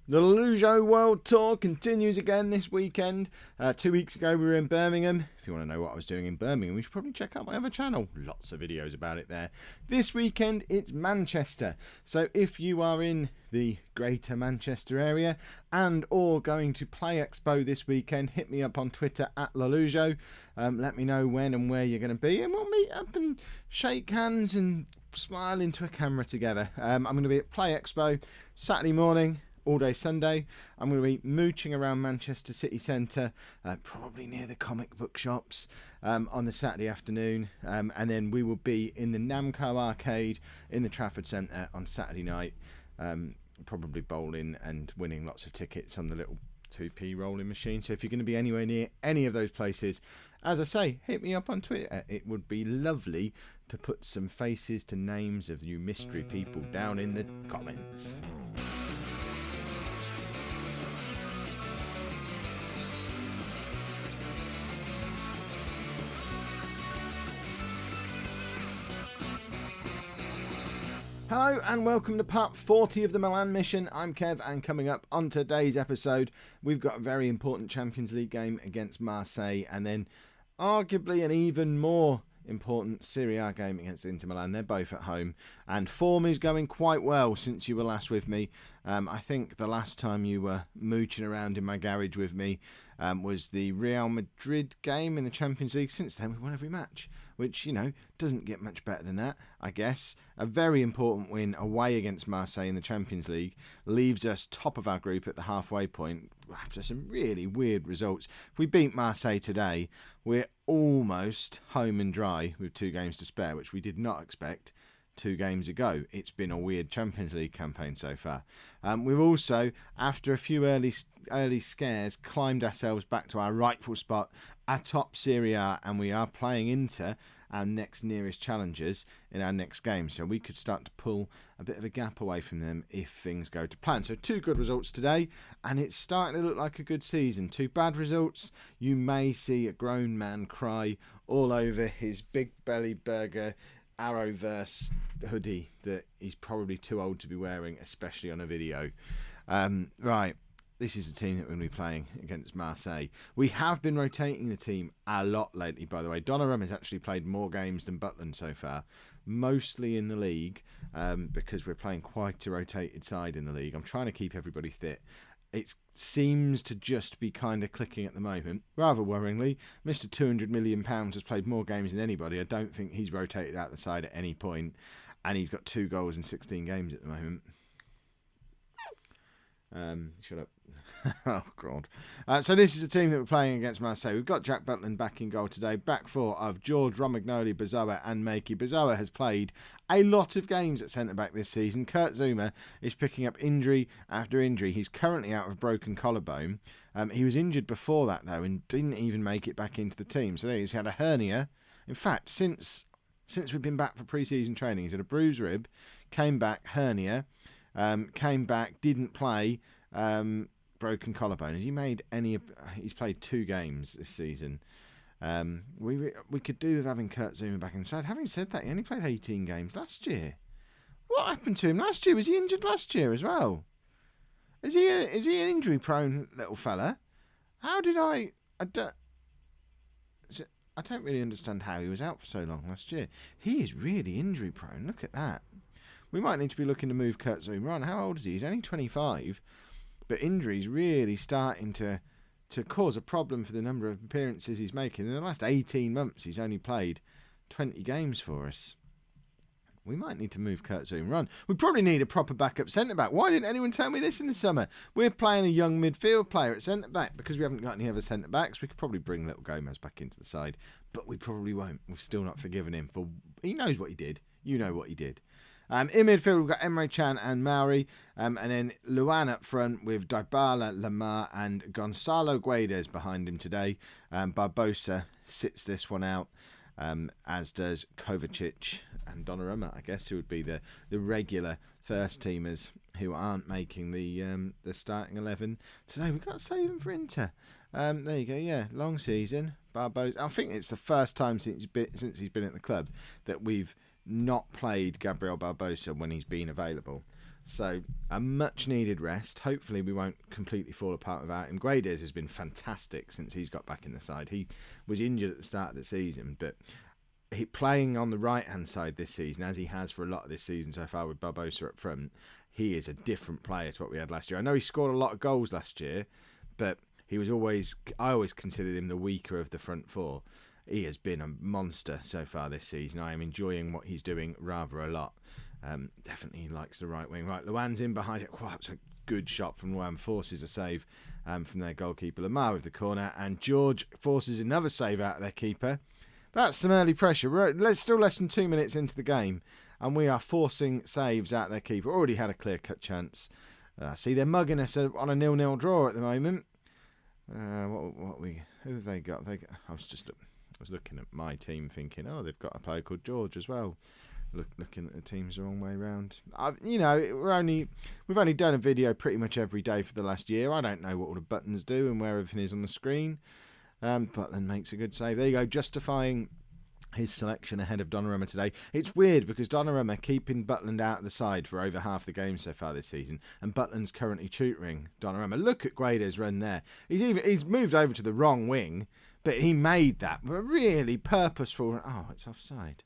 The Lollujo World Tour continues again this weekend. 2 weeks ago we were in Birmingham. If you want to know what I was doing in Birmingham, you should probably check out my other channel. Lots of videos about it there. This weekend it's Manchester. So if you are in the greater Manchester area and or going to Play Expo this weekend, hit me up on Twitter at Lollujo. Let me know when and where you're going to be, and we'll meet up and shake hands and smile into a camera together. I'm going to be at Play Expo Saturday morning, all day Sunday. I'm going to be mooching around Manchester city centre, probably near the comic book shops, on the Saturday afternoon, and then we will be in the Namco arcade in the Trafford Centre on Saturday night, probably bowling and winning lots of tickets on the little 2p rolling machine. So if you're going to be anywhere near any of those places, as I say, hit me up on Twitter. It would be lovely to put some faces to names of you mystery people down in the comments. Hello and welcome to part 40 of the Milan mission. I'm Kev, and coming up on today's episode, we've got a very important Champions League game against Marseille, and then arguably an even more important Serie A game against Inter Milan. They're both at home, and form is going quite well since you were last with me. I think the last time you were mooching around in my garage with me was the Real Madrid game in the Champions League. Since then, we've won every match, which, you know, doesn't get much better than that, I guess. A very important win away against Marseille in the Champions League leaves us top of our group at the halfway point after some really weird results. If we beat Marseille today, we're almost home and dry with 2 games to spare, which we did not expect 2 games ago. It's been a weird Champions League campaign so far. We've also, after a few early scares, climbed ourselves back to our rightful spot atop Serie A, and we are playing Inter, our next nearest challengers, in our next game. So we could start to pull a bit of a gap away from them if things go to plan. So 2 good results today, and it's starting to look like a good season. 2 bad results, you may see a grown man cry all over his big belly burger Arrowverse hoodie that he's probably too old to be wearing, especially on a video. Right, this is the team that we're going to be playing against Marseille. We have been rotating the team a lot lately, by the way. Donnarumma has actually played more games than Butland so far, mostly in the league, because we're playing quite a rotated side in the league. I'm trying to keep everybody fit. It seems to just be kind of clicking at the moment. Rather worryingly, Mr. £200 million has played more games than anybody. I don't think he's rotated out the side at any point, and he's got 2 goals in 16 games at the moment. Shut up. Oh, God. So this is the team that we're playing against Marseille. We've got Jack Butland back in goal today. Back 4 of George, Romagnoli, Bazoa and Makey. Bazoa has played a lot of games at centre-back this season. Kurt Zouma is picking up injury after injury. He's currently out of broken collarbone. He was injured before that, though, and didn't even make it back into the team. So there he's had a hernia. In fact, since we've been back for pre-season training, he's had a bruised rib, came back, hernia, came back, didn't play, broken collarbone. Has he made any? He's played 2 games this season. We could do with having Kurt Zouma back inside. Having said that, he only played 18 games last year. What happened to him last year? Was he injured last year as well? Is he an injury-prone little fella? How did I don't really understand how he was out for so long last year. He is really injury-prone. Look at that. We might need to be looking to move Kurt Zouma on. How old is he? He's only 25. But injuries really starting to cause a problem for the number of appearances he's making. In the last 18 months, he's only played 20 games for us. We might need to move Kurt Zouma on. We probably need a proper backup centre-back. Why didn't anyone tell me this in the summer? We're playing a young midfield player at centre-back because we haven't got any other centre-backs. We could probably bring little Gomez back into the side, but we probably won't. We've still not forgiven him for... He knows what he did. You know what he did. In midfield, we've got Emre Can and Mauri, and then Luan up front with Dybala, Lamar and Gonçalo Guedes behind him today. Barbosa sits this one out, as does Kovacic and Donnarumma, I guess, who would be the regular first teamers who aren't making the starting 11 today. We've got to save him for Inter. There you go, yeah, long season. Barbosa. I think it's the first time since he's been at the club that we've not played Gabriel Barbosa when he's been available. So a much needed rest. Hopefully we won't completely fall apart without him. Guedes has been fantastic since he's got back in the side. He was injured at the start of the season, but playing on the right hand side this season, as he has for a lot of this season so far with Barbosa up front, he is a different player to what we had last year. I know he scored a lot of goals last year, but I always considered him the weaker of the front four. He has been a monster so far this season. I am enjoying what he's doing rather a lot. Definitely likes the right wing. Right, Luan's in behind it. Wow, it's a good shot from Luan. Forces a save from their goalkeeper. Lamar with the corner. And George forces another save out of their keeper. That's some early pressure. We're still less than 2 minutes into the game. And we are forcing saves out of their keeper. Already had a clear-cut chance. See, they're mugging us on a 0-0 draw at the moment. Who have they got? I was looking at my team thinking, oh, they've got a player called George as well. Looking at the teams the wrong way around. We've only done a video pretty much every day for the last year. I don't know what all the buttons do and where everything is on the screen. Butland makes a good save. There you go, justifying his selection ahead of Donnarumma today. It's weird because Donnarumma keeping Butland out of the side for over half the game so far this season, and Butland's currently tutoring Donnarumma. Look at Guedes' run there. He's moved over to the wrong wing, but he made that a really purposeful. Oh, it's offside.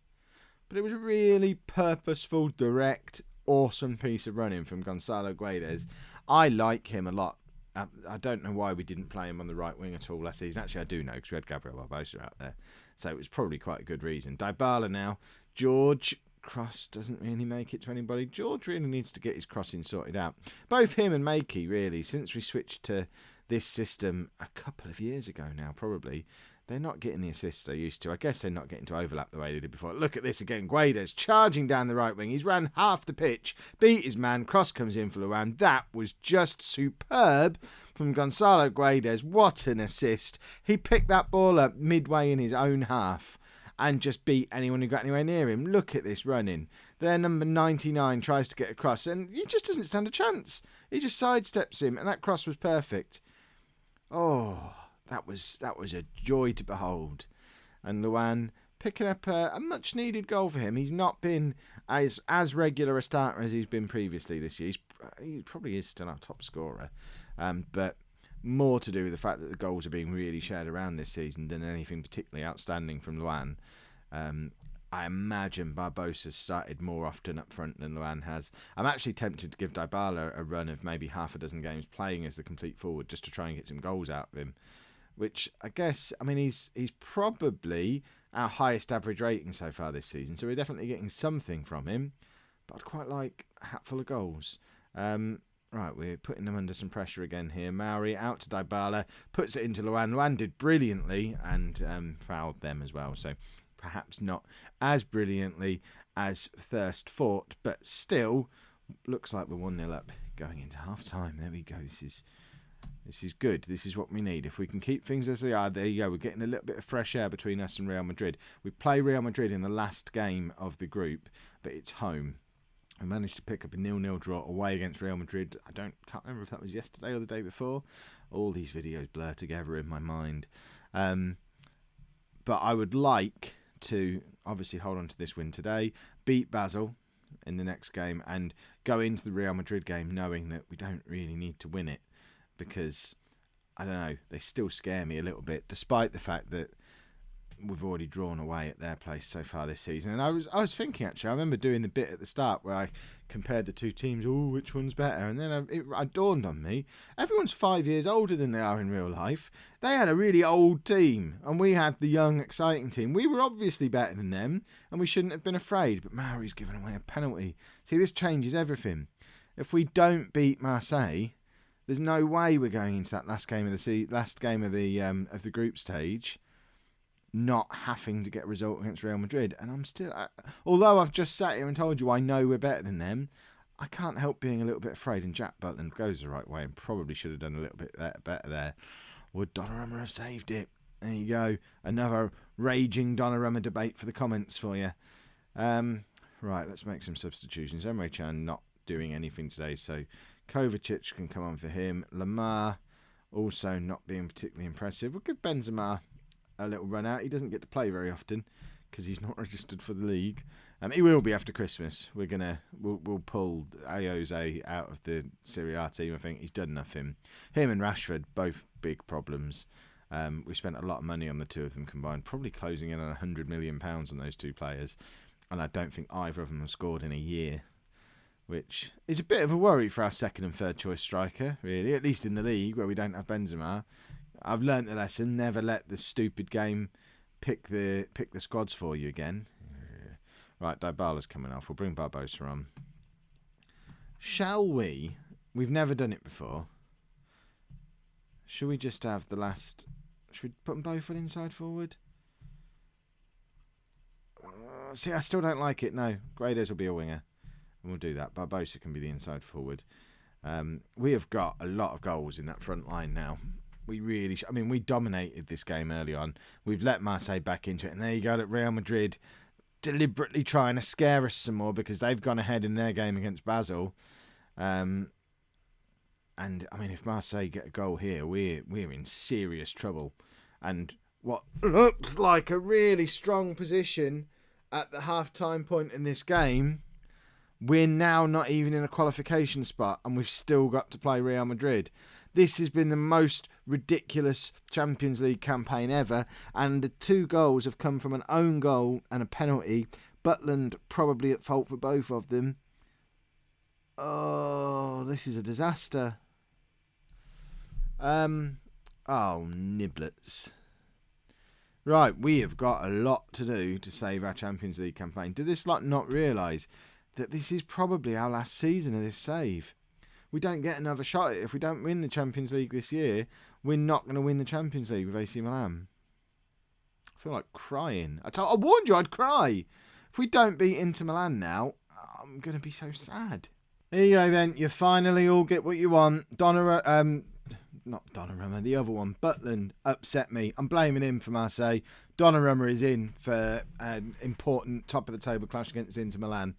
But it was a really purposeful, direct, awesome piece of running from Gonzalo Guedes. I like him a lot. I don't know why we didn't play him on the right wing at all last season. Actually, I do know because we had Gabriel Barbosa out there. So it was probably quite a good reason. Dybala now. George, cross doesn't really make it to anybody. George really needs to get his crossing sorted out. Both him and Makey, really, since we switched to this system a couple of years ago now, probably, they're not getting the assists they used to. I guess they're not getting to overlap the way they did before. Look at this again. Guedes charging down the right wing. He's ran half the pitch, beat his man. Cross comes in for Luan. That was just superb from Gonzalo Guedes. What an assist. He picked that ball up midway in his own half and just beat anyone who got anywhere near him. Look at this running. Their number 99 tries to get across and he just doesn't stand a chance. He just sidesteps him and that cross was perfect. Oh, that was a joy to behold. And Luan picking up a much needed goal for him. He's not been as regular a starter as he's been previously this year. He probably is still our top scorer. But more to do with the fact that the goals are being really shared around this season than anything particularly outstanding from Luan. I imagine Barbosa started more often up front than Luan has. I'm actually tempted to give Dybala a run of maybe half a dozen games playing as the complete forward just to try and get some goals out of him. Which I guess, he's probably our highest average rating so far this season. So we're definitely getting something from him. But I'd quite like a hatful of goals. Right, we're putting them under some pressure again here. Mauri out to Dybala, puts it into Luan. Luan did brilliantly and fouled them as well. So perhaps not as brilliantly as Thirst fought. But still, looks like we're 1-0 up going into half-time. There we go. This is good. This is what we need. If we can keep things as they are, there you go. We're getting a little bit of fresh air between us and Real Madrid. We play Real Madrid in the last game of the group, but it's home. I managed to pick up a 0-0 draw away against Real Madrid. Can't remember if that was yesterday or the day before. All these videos blur together in my mind. But I would like to obviously hold on to this win today, beat Basel in the next game, and go into the Real Madrid game knowing that we don't really need to win it. Because, I don't know, they still scare me a little bit, despite the fact that we've already drawn away at their place so far this season. And I was thinking, actually, I remember doing the bit at the start where I compared the two teams, which one's better? And then it dawned on me, everyone's 5 years older than they are in real life. They had a really old team, and we had the young, exciting team. We were obviously better than them, and we shouldn't have been afraid, but Mauri's given away a penalty. See, this changes everything. If we don't beat Marseille, there's no way we're going into that last game of the group stage not having to get a result against Real Madrid. And I'm still, although I've just sat here and told you I know we're better than them, I can't help being a little bit afraid. And Jack Butland goes the right way and probably should have done a little bit better there. Would Donnarumma have saved it? There you go. Another raging Donnarumma debate for the comments for you. Right, let's make some substitutions. Emre Can not doing anything today, so Kovacic can come on for him. Lamar also not being particularly impressive. We'll give Benzema a little run out. He doesn't get to play very often because he's not registered for the league. He will be after Christmas. We'll pull Jose out of the Serie A team. I think he's done enough. Him and Rashford, both big problems. We spent a lot of money on the two of them combined, probably closing in on £100 million on those two players, and I don't think either of them have scored in a year, which is a bit of a worry for our second and third choice striker, really, at least in the league where we don't have Benzema. I've learnt the lesson, never let the stupid game pick the squads for you again. Right, Dybala's coming off. We'll bring Barbosa on. Shall we? We've never done it before. Should we just have the last... Should we put them both on inside forward? See, I still don't like it. No, Guedes will be a winger. And we'll do that. Barbosa can be the inside forward. We have got a lot of goals in that front line now. We really... I mean, we dominated this game early on. We've let Marseille back into it. And there you go, at Real Madrid deliberately trying to scare us some more because they've gone ahead in their game against Basel. And, I mean, if Marseille get a goal here, we're in serious trouble. And what looks like a really strong position at the half-time point in this game, we're now not even in a qualification spot, and we've still got to play Real Madrid. This has been the most ridiculous Champions League campaign ever, and the 2 goals have come from an own goal and a penalty. Butland probably at fault for both of them. Oh, this is a disaster. Niblets. Right, we have got a lot to do to save our Champions League campaign. Do this lot not realise that this is probably our last season of this save? We don't get another shot at it. If we don't win the Champions League this year, we're not going to win the Champions League with AC Milan. I feel like crying. I warned you I'd cry. If we don't beat Inter Milan now, I'm going to be so sad. Here you go then. You finally all get what you want. Not Donnarumma, the other one. Butland upset me. I'm blaming him for Marseille. Donnarumma is in for an important top-of-the-table clash against Inter Milan.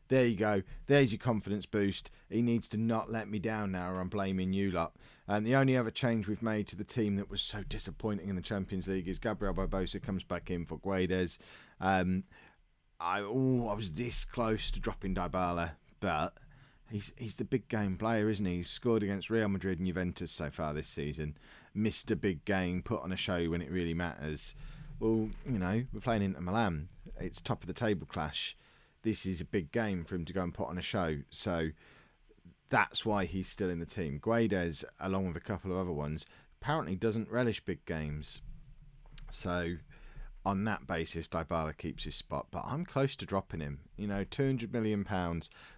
There you go. There's your confidence boost. He needs to not let me down now, or I'm blaming you lot. And the only other change we've made to the team that was so disappointing in the Champions League is Gabriel Barbosa comes back in for Guedes. I was this close to dropping Dybala, but he's the big game player, isn't he? He's scored against Real Madrid and Juventus so far this season. Missed a big game, put on a show when it really matters. Well, we're playing Inter Milan. It's top of the table clash. This is a big game for him to go and put on a show. So that's why he's still in the team. Guedes, along with a couple of other ones, apparently doesn't relish big games. So on that basis, Dybala keeps his spot. But I'm close to dropping him. £200 million.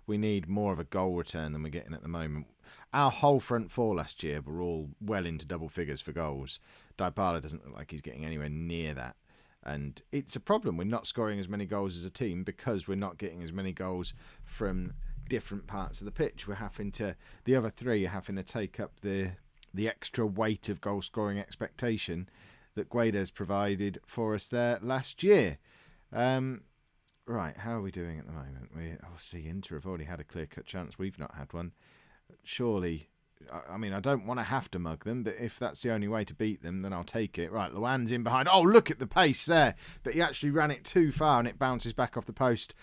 We need more of a goal return than we're getting at the moment. Our whole front four last year were all well into double figures for goals. Dybala doesn't look like he's getting anywhere near that. And it's a problem. We're not scoring as many goals as a team because we're not getting as many goals from different parts of the pitch. The other 3 are having to take up the extra weight of goal scoring expectation that Guedes provided for us there last year. Right, how are we doing at the moment? See, Inter have already had a clear-cut chance. We've not had one. Surely, I mean, I don't want to have to mug them, but if that's the only way to beat them, then I'll take it. Right, Luan's in behind. Oh, look at the pace there. But he actually ran it too far and it bounces back off the post.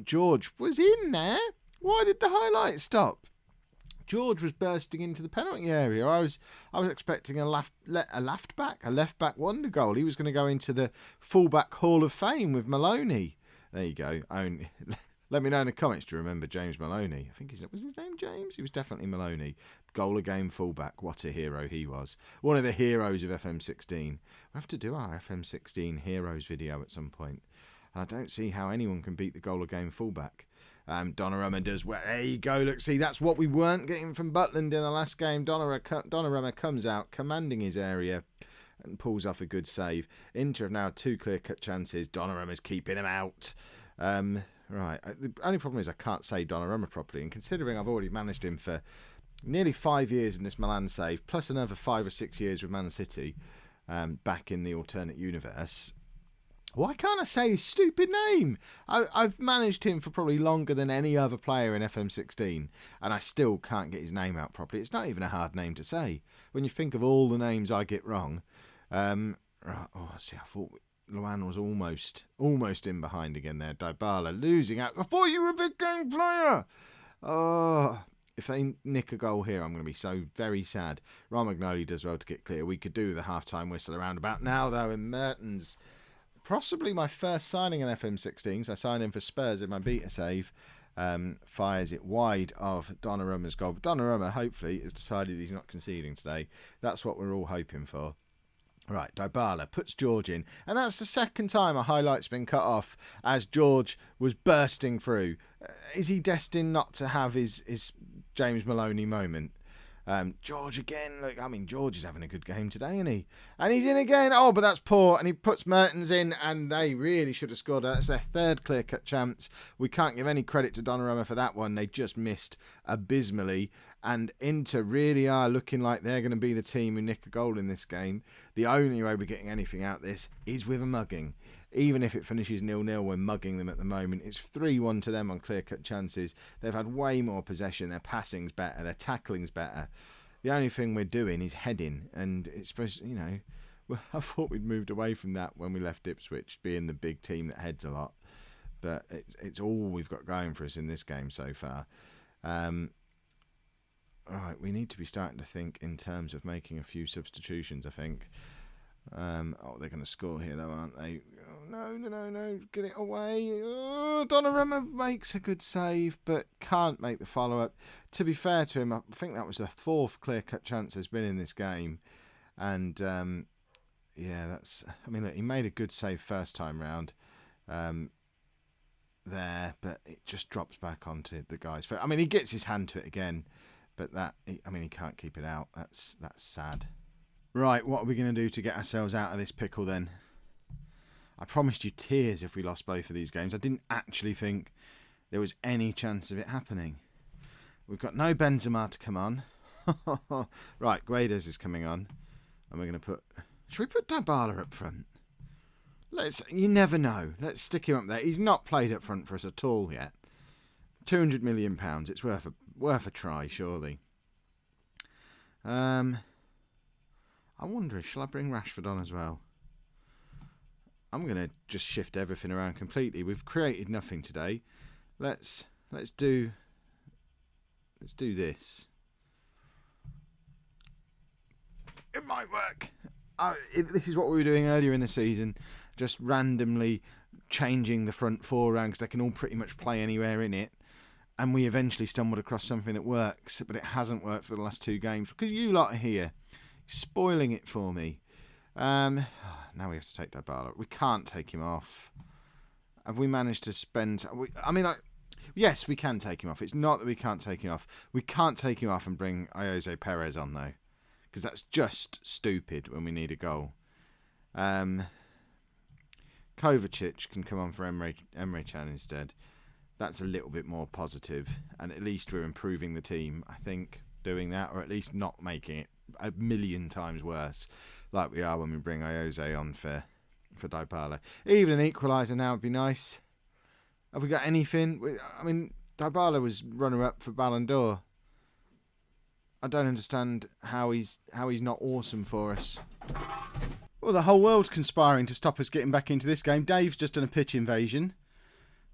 George was in there. Why did the highlight stop? George was bursting into the penalty area. I was expecting a left back wonder goal. He was going to go into the fullback Hall of Fame with Maloney. There you go. Let me know in the comments. Do you remember James Maloney? I think was his name James? He was definitely Maloney. Goal a game fullback. What a hero he was. One of the heroes of FM16. We'll have to do our FM16 heroes video at some point. I don't see how anyone can beat the goal a game fullback. Donnarumma does well. There you go. Look, see, that's what we weren't getting from Butland in the last game. Donnarumma comes out, commanding his area, and pulls off a good save. Inter have now 2 clear-cut chances. Donnarumma's keeping him out. Right. The only problem is I can't say Donnarumma properly, and considering I've already managed him for nearly 5 years in this Milan save, plus another 5 or 6 years with Man City, back in the alternate universe. Why can't I say his stupid name? I've managed him for probably longer than any other player in FM16, and I still can't get his name out properly. It's not even a hard name to say. When you think of all the names I get wrong. Right, I thought Luan was almost in behind again there. Dybala losing out. I thought you were a big game player. Oh, if they nick a goal here, I'm going to be so very sad. Romagnoli does well to get clear. We could do the half-time whistle around about now, though, in Mertens. Possibly my first signing in FM16. So I signed in for Spurs in my beta save. Fires it wide of Donnarumma's goal. But Donnarumma, hopefully, has decided he's not conceding today. That's what we're all hoping for. Right, Dybala puts George in. And that's the second time a highlight's been cut off as George was bursting through. Is he destined not to have his James Maloney moment? George again. Look, I mean, George is having a good game today, isn't he? And he's in again. Oh, but that's poor. And he puts Mertens in, and they really should have scored. That's their third clear-cut chance. We can't give any credit to Donnarumma for that one. They just missed abysmally. And Inter really are looking like they're going to be the team who nick a goal in this game. The only way we're getting anything out of this is with a mugging. Even if it finishes 0-0, we're mugging them at the moment. It's 3-1 to them on clear-cut chances. They've had way more possession. Their passing's better. Their tackling's better. The only thing we're doing is heading. And it's supposed, you know, I thought we'd moved away from that when we left Ipswich, being the big team that heads a lot. But it's all we've got going for us in this game so far. Right, we need to be starting to think in terms of making a few substitutions, I think. Oh, they're going to score here, though, aren't they? Oh, no. Get it away. Oh, Donnarumma makes a good save, but can't make the follow-up. To be fair to him, I think that was the fourth clear-cut chance there's been in this game. And, yeah, that's... I mean, look, he made a good save first time round there, but it just drops back onto the guy's foot. I mean, he gets his hand to it again, but he can't keep it out. That's sad. Right, what are we going to do to get ourselves out of this pickle then? I promised you tears if we lost both of these games. I didn't actually think there was any chance of it happening. We've got no Benzema to come on. Right, Guedes is coming on. And we're going to put... Should we put Dybala up front? You never know. Let's stick him up there. He's not played up front for us at all yet. £200 million. It's worth a try, surely. I wonder, shall I bring Rashford on as well? I'm going to just shift everything around completely. We've created nothing today. Let's do this. It might work. This is what we were doing earlier in the season, just randomly changing the front four around because they can all pretty much play anywhere in it. And we eventually stumbled across something that works, but it hasn't worked for the last two games because you lot are here, spoiling it for me. Now we have to take Dybala. We can't take him off. Have we managed to spend... yes, we can take him off. It's not that we can't take him off. We can't take him off and bring Jose Perez on, though, because that's just stupid when we need a goal. Kovacic can come on for Emre Can instead. That's a little bit more positive, and at least we're improving the team, I think, doing that, or at least not making it a million times worse, like we are when we bring Jose on for Dybala. Even an equaliser now would be nice. Have we got anything? I mean, Dybala was runner-up for Ballon d'Or. I don't understand how he's not awesome for us. Well, the whole world's conspiring to stop us getting back into this game. Dave's just done a pitch invasion.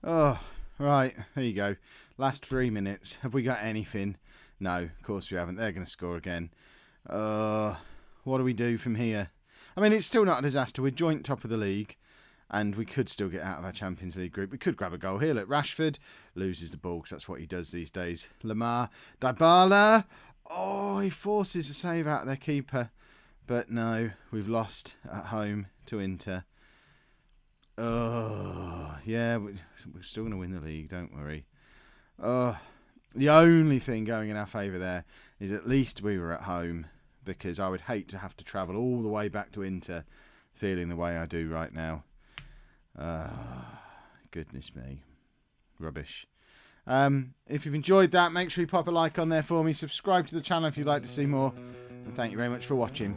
Oh... Right, there you go. Last 3 minutes. Have we got anything? No, of course we haven't. They're going to score again. What do we do from here? I mean, it's still not a disaster. We're joint top of the league, and we could still get out of our Champions League group. We could grab a goal here. Look, Rashford loses the ball because that's what he does these days. Lamar, Dybala. Oh, he forces a save out of their keeper. But no, we've lost at home to Inter. Oh, yeah, we're still going to win the league, don't worry. The only thing going in our favour there is at least we were at home, because I would hate to have to travel all the way back to Inter feeling the way I do right now. Goodness me. Rubbish. If you've enjoyed that, make sure you pop a like on there for me. Subscribe to the channel if you'd like to see more. And thank you very much for watching.